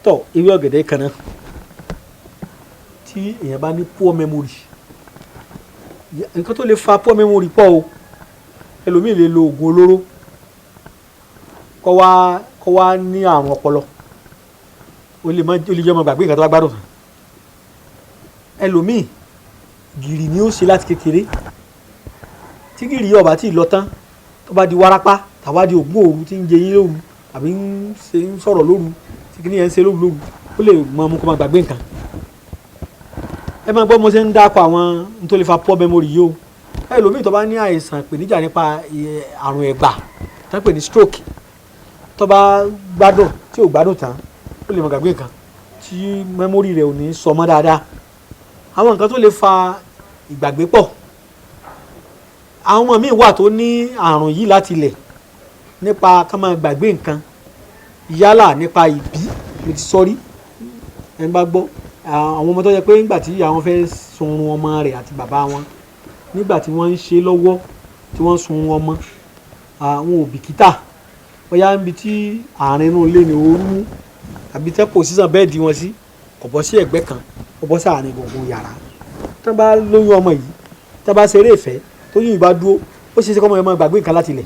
tọ̀ ewé ọ̀gẹ̀dẹ̀ kan náà tí èèyàn bá ní poor memory nǹkan tó lè fa poor memory pọ̀ o ẹlòmíì lè lo oògùn olóró kó wá ní àrùn ọpọlọ ó lè jẹ́ ọmọ gbàgbé nǹkan tó bá gbádùn tán ẹlòmíì gìrì ni ó ṣe láti kékeré tí gìrì yóò bá tí ì lọ tán tó bá di wárápá tàbá di ògún òru tí ń jẹ yín lóru àbí ń sọ̀rọ̀ lóru tí kìnìún yẹn ń ṣe lóru ó lè mọ ọmú kó máa gbàgbé nǹkan ẹ máa gbọ́ mo ṣe ń dákọ̀ àwọn tó lè fa poor memory yìí o ẹlòmíì tó bá ní àìsàn ìpèníjà nípa àrùn ẹ̀gbà tó ń pè ní stroke tó bá gbádùn tí ò gbádùn tán ó lè mọ gbàgbé nǹkan tí memory rẹ̀ ò ní sọ mọ́ dáadáa àwọn nǹkan tó lè fa ìgbàgbé pọ̀ àwọn ọmọ míì wà tó ní àrùn yìí láti ilẹ̀ nípa ká máa gbàgbé nǹkan yálà nípa ìbí mo ti sọ rí ẹni bá gbọ́ àwọn ọmọ tó yẹ pé nígbà tí àwọn fẹ́ sunrun ọmọ rẹ̀ àti bàbá wọn nígbà tí wọ́n ń ṣe lọ́wọ́ tí wọ́n sunrun ọmọ àwọn òbíkítà bóyá níbi tí àárín inú ilé ni ooru mú àbí tẹ́ pòsíṣàn bẹ́ẹ̀dì wọn sí kò bọ́ sí ẹ̀gbẹ́ kan kò bọ́ sí àárín gbùngbùn yàrá tí wọ́n bá lóyún ọmọ yìí tí wọ́n bá ṣeré ìfẹ́ tó yún ìbá dúró ó ṣeé ṣe kọ́ ọmọ yẹn máa gbàgbé nǹkan láti ilẹ̀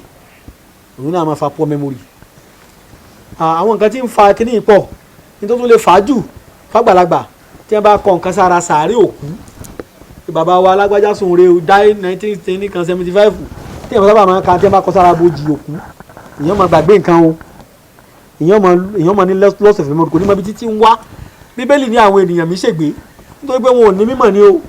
òun náà máa fa poor memory àwọn nǹkan tí ń fa kíní yìí pọ̀ nítorí tó lè fà á jù fàgbàlagbà tí wọ́n bá kọ nǹkan sára sàárè òkú bàbá wa alágbájá sùn re o die 1975 tí wọ́n sábà máa ka tí wọ́n bá kọ sára bojì òkú èèyàn máa gbàgbé nǹkan o èèyàn máa ní loss of memory kò ní mọ ibi títí ń wá bíbélì ní àwọn ènìyàn mi ṣègbé nítorí pé wọn ò ní mímọ̀ ní o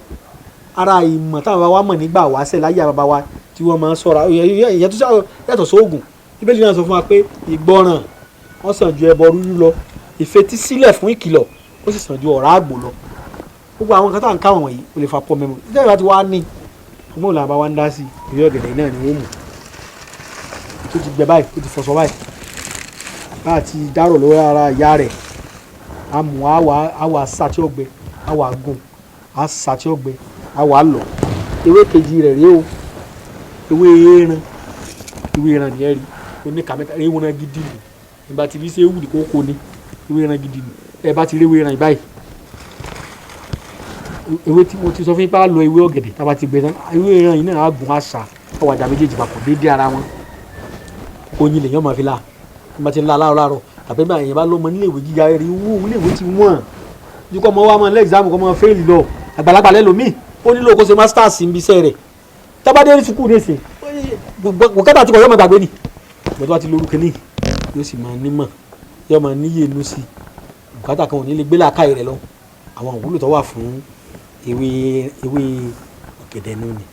ara ìmọ̀ táwọn bàbá wa mọ̀ nígbà wáṣẹ̀ láyé bàbá wa tí wọ́n máa ń sọ̀rọ̀ ìyẹn tó yàtọ̀ sóògùn bíbélì náà sọ fún wa pé ìgbọràn wọ́n sàn ju ẹbọ rúrú lọ ìfetísílẹ̀ fún ìkìlọ̀ ó sì sàn ju ọ̀rá àgbò lọ gbogbo àwọn nǹkan tá à ń káwọn wọ̀nyí ó lè fa poor memory ìjọba ìbá ti wá ní ọgbọ́n làwọn bá wá ń dá sí ìwé ọ̀gẹ̀dẹ̀ náà ni wọ́n mú tó ti gbẹ báyìí tó ti fọṣọ báyìí bá a ti dárò lórí ara ìyá rẹ̀ a mú àwà sàtí ọgbẹ àwà gùn a sàtí ọgbẹ àwà lọ ewé kejì rẹ̀ rí o ewé ẹran nìyẹn rí oníkàmẹ́ta ewé ẹran gidi nì ìgbà tí bí ṣe wù ní kókó ni ewé ẹran gidi nì ẹ bá ti rí ewé ẹran báyìí ewé tí mo ti sọ fún yín pé a lọ ewé ọ̀gẹ̀dẹ̀ tá a bá ti gbẹ tán ewé ẹran yìí náà á gùn àṣà ọwọ́ àjà méjèèjì papọ̀ déédéé ara wọn oyin lèyàn máa fi la wọ́n bá ti ń la láàárọ̀ tàbí bí àyẹ̀bá lọ́mọ nílé ìwé gíga rí wú nílé ìwé ti wọ́n ju kọ́ ọmọ wa máa lé exam kọ́ ọmọ fẹ́ẹ̀lì lọ àgbàlagbà lẹ́lòmíì ó nílò kó ṣe masters níbi iṣẹ́ rẹ̀ tábàdé ní sukùl nìsín bùkátà tí kò yọ ọmọ gbàgbé ni bọ́tọ́ àti lórúkọ ní yóò sì máa nímọ̀ yóò máa níyè inú sí bùkátà kan ò ní lè gbé làákàyè rẹ̀ lọ àwọn òwúlò tó wà fún ewé ọ̀gẹ̀dẹ̀ náà ni.